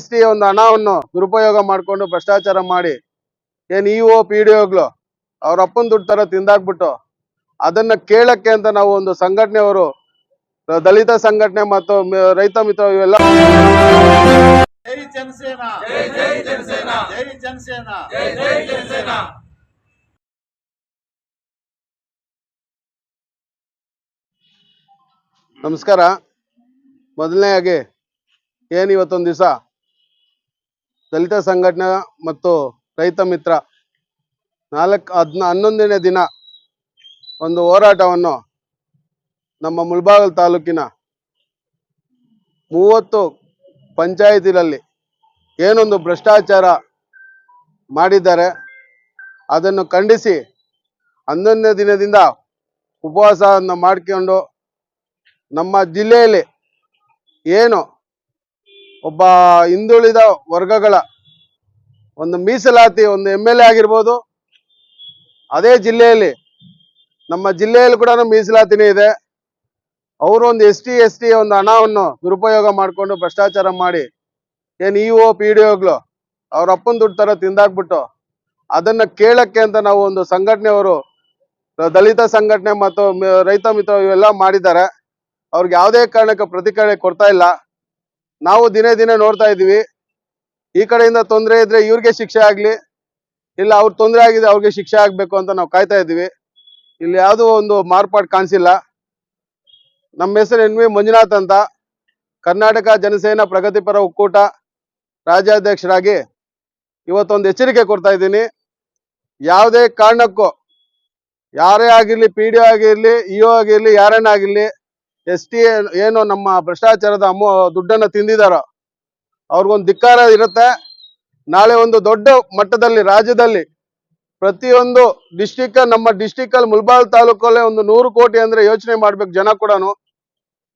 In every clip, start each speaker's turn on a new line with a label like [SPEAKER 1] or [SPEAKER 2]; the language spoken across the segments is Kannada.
[SPEAKER 1] ST ಒಂದು ಹಣವನ್ನು ದುರುಪಯೋಗ ಮಾಡಿಕೊಂಡು ಭ್ರಷ್ಟಾಚಾರ ಮಾಡಿ ಏನು ಇಒ PDOಗಳು ಅವ್ರ ಅಪ್ಪನ ದುಡ್ಡು ತರ ತಿಂದಾಕ್ಬಿಟ್ಟು ಅದನ್ನ ಕೇಳಕ್ಕೆ ಅಂತ ನಾವು ಒಂದು ಸಂಘಟನೆಯವರು ದಲಿತ ಸಂಘಟನೆ ಮತ್ತು ರೈತ ಮಿತ್ರ ಇವೆಲ್ಲ
[SPEAKER 2] ಜೈ ಜನಸೇನಾ ಜೈ ಜೈ ಜನಸೇನಾ ಜೈ ಜನಸೇನಾ ಜೈ ಜೈ ಜನಸೇನಾ.
[SPEAKER 1] ನಮಸ್ಕಾರ. ಮೊದಲನೇಯಾಗಿ ಏನು ಇವತ್ತೊಂದು ದಿವಸ ದಲಿತ ಸಂಘಟನೆ ಮತ್ತು ರೈತ ಮಿತ್ರ 11ನೇ ದಿನ ಒಂದು ಹೋರಾಟವನ್ನು ನಮ್ಮ ಮುಳಬಾಗಿಲು ತಾಲೂಕಿನ 30 ಪಂಚಾಯಿತಿಗಳಲ್ಲಿ ಏನೊಂದು ಭ್ರಷ್ಟಾಚಾರ ಮಾಡಿದ್ದಾರೆ ಅದನ್ನು ಖಂಡಿಸಿ 11ನೇ ದಿನದಿಂದ ಉಪವಾಸವನ್ನು ಮಾಡಿಕೊಂಡು ನಮ್ಮ ಜಿಲ್ಲೆಯಲ್ಲಿ ಏನು ಒಬ್ಬ ಹಿಂದುಳಿದ ವರ್ಗಗಳ ಒಂದು ಮೀಸಲಾತಿ ಒಂದು MLA ಆಗಿರ್ಬೋದು, ಅದೇ ಜಿಲ್ಲೆಯಲ್ಲಿ ನಮ್ಮ ಜಿಲ್ಲೆಯಲ್ಲಿ ಕೂಡ ಮೀಸಲಾತಿನೇ ಇದೆ. ಅವರು ಒಂದು ST ಒಂದು ಹಣವನ್ನು ದುರುಪಯೋಗ ಮಾಡಿಕೊಂಡು ಭ್ರಷ್ಟಾಚಾರ ಮಾಡಿ ಏನು ಇಒ PDOಗಳು ಅವ್ರ ಅಪ್ಪನ ದುಡ್ಡು ತರ ತಿಂದಾಕ್ಬಿಟ್ಟು ಅದನ್ನ ಕೇಳಕ್ಕೆ ಅಂತ ನಾವು ಒಂದು ಸಂಘಟನೆಯವರು ದಲಿತ ಸಂಘಟನೆ ಮತ್ತು ರೈತ ಮಿತ್ರ ಇವೆಲ್ಲ ಮಾಡಿದ್ದಾರೆ. ಅವ್ರಿಗೆ ಯಾವುದೇ ಕಾರಣಕ್ಕೆ ಪ್ರತಿಕ್ರಿಯೆ ಕೊಡ್ತಾ ಇಲ್ಲ. ನಾವು ದಿನೇ ದಿನೇ ನೋಡ್ತಾ ಇದೀವಿ, ಈ ಕಡೆಯಿಂದ ತೊಂದರೆ ಇದ್ರೆ ಇವ್ರಿಗೆ ಶಿಕ್ಷೆ ಆಗ್ಲಿ, ಇಲ್ಲ ಅವ್ರ ತೊಂದರೆ ಆಗಿದೆ ಅವ್ರಿಗೆ ಶಿಕ್ಷೆ ಆಗ್ಬೇಕು ಅಂತ ನಾವು ಕಾಯ್ತಾ ಇದೀವಿ. ಇಲ್ಲಿ ಯಾವುದೋ ಒಂದು ಮಾರ್ಪಾಡು ಕಾಣಿಸಿಲ್ಲ. ನಮ್ಮ ಹೆಸರು NV ಮಂಜುನಾಥ್ ಅಂತ, ಕರ್ನಾಟಕ ಜನಸೇನಾ ಪ್ರಗತಿಪರ ಒಕ್ಕೂಟ ರಾಜ್ಯಾಧ್ಯಕ್ಷರಾಗಿ ಇವತ್ತೊಂದು ಎಚ್ಚರಿಕೆ ಕೊಡ್ತಾ ಇದ್ದೀನಿ. ಯಾವುದೇ ಕಾರಣಕ್ಕೂ ಯಾರೇ ಆಗಿರ್ಲಿ, PDO ಆಗಿರ್ಲಿ, EO ಆಗಿರ್ಲಿ, ಯಾರನ್ನ ಆಗಿರ್ಲಿ, ST ಏನು ನಮ್ಮ ಭ್ರಷ್ಟಾಚಾರದ ದುಡ್ಡನ್ನು ತಿಂದಿದಾರೋ ಅವ್ರಿಗೊಂದು ಧಿಕ್ಕಾರ ಇರುತ್ತೆ. ನಾಳೆ ಒಂದು ದೊಡ್ಡ ಮಟ್ಟದಲ್ಲಿ ರಾಜ್ಯದಲ್ಲಿ ಪ್ರತಿಯೊಂದು ಡಿಸ್ಟಿಕ್, ನಮ್ಮ ಡಿಸ್ಟಿಕ್ ಅಲ್ಲಿ ಮುಳಬಾಗಿಲು ತಾಲೂಕಲ್ಲೇ ಒಂದು 100 ಕೋಟಿ ಅಂದ್ರೆ ಯೋಚನೆ ಮಾಡ್ಬೇಕು ಜನ ಕೂಡ.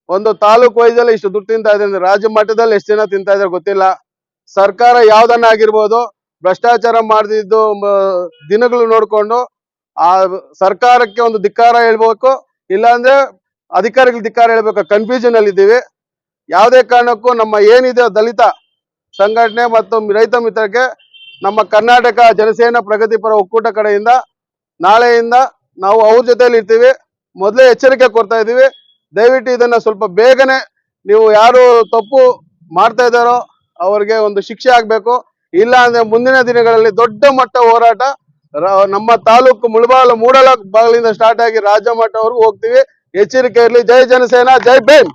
[SPEAKER 1] ಒಂದು ತಾಲೂಕು ವೈಸಲ್ಲಿ ಇಷ್ಟು ದುಡ್ಡು ತಿಂತಾ ಇದೆ ಅಂದ್ರೆ ರಾಜ್ಯ ಮಟ್ಟದಲ್ಲಿ ಎಷ್ಟು ಜನ ತಿಂತಾ ಇದ್ದಾರೆ ಗೊತ್ತಿಲ್ಲ. ಸರ್ಕಾರ ಯಾವ್ದನ್ನ ಆಗಿರ್ಬೋದು, ಭ್ರಷ್ಟಾಚಾರ ಮಾಡ್ದಿದ್ದು ದಿನಗಳು ನೋಡ್ಕೊಂಡು ಆ ಸರ್ಕಾರಕ್ಕೆ ಒಂದು ಧಿಕ್ಕಾರ ಹೇಳ್ಬೇಕು, ಇಲ್ಲಾಂದ್ರೆ ಅಧಿಕಾರಿಗಳು ಧಿಕ್ಕಾರ ಹೇಳ್ಬೇಕು. ಕನ್ಫ್ಯೂಷನ್ ಅಲ್ಲಿ ಇದ್ದೀವಿ. ಯಾವುದೇ ಕಾರಣಕ್ಕೂ ನಮ್ಮ ಏನಿದೆ ದಲಿತ ಸಂಘಟನೆ ಮತ್ತು ರೈತ ಮಿತ್ರಕ್ಕೆ ನಮ್ಮ ಕರ್ನಾಟಕ ಜನಸೇನಾ ಪ್ರಗತಿಪರ ಒಕ್ಕೂಟ ಕಡೆಯಿಂದ ನಾಳೆಯಿಂದ ನಾವು ಅವ್ರ ಜೊತೆಲಿ ಇರ್ತೀವಿ. ಮೊದಲೇ ಎಚ್ಚರಿಕೆ ಕೊಡ್ತಾ ಇದೀವಿ, ದಯವಿಟ್ಟು ಇದನ್ನ ಸ್ವಲ್ಪ ಬೇಗನೆ ನೀವು ಯಾರು ತಪ್ಪು ಮಾಡ್ತಾ ಇದ್ದಾರೋ ಅವ್ರಿಗೆ ಒಂದು ಶಿಕ್ಷೆ ಆಗ್ಬೇಕು. ಇಲ್ಲ ಅಂದ್ರೆ ಮುಂದಿನ ದಿನಗಳಲ್ಲಿ ದೊಡ್ಡ ಮಟ್ಟ ಹೋರಾಟ ನಮ್ಮ ತಾಲೂಕು ಮುಳಬಾಗಿಲು ಮೂಡಲ ಬಾಗಿಲಿಂದ ಸ್ಟಾರ್ಟ್ ಆಗಿ ರಾಜ್ಯ ಮಟ್ಟವರೆಗೂ ಹೋಗ್ತೀವಿ. ಎಚ್ಚರಿಕೆ ಇರಲಿ. ಜೈ ಜನಸೇನಾ, ಜೈ ಭೀಮ್.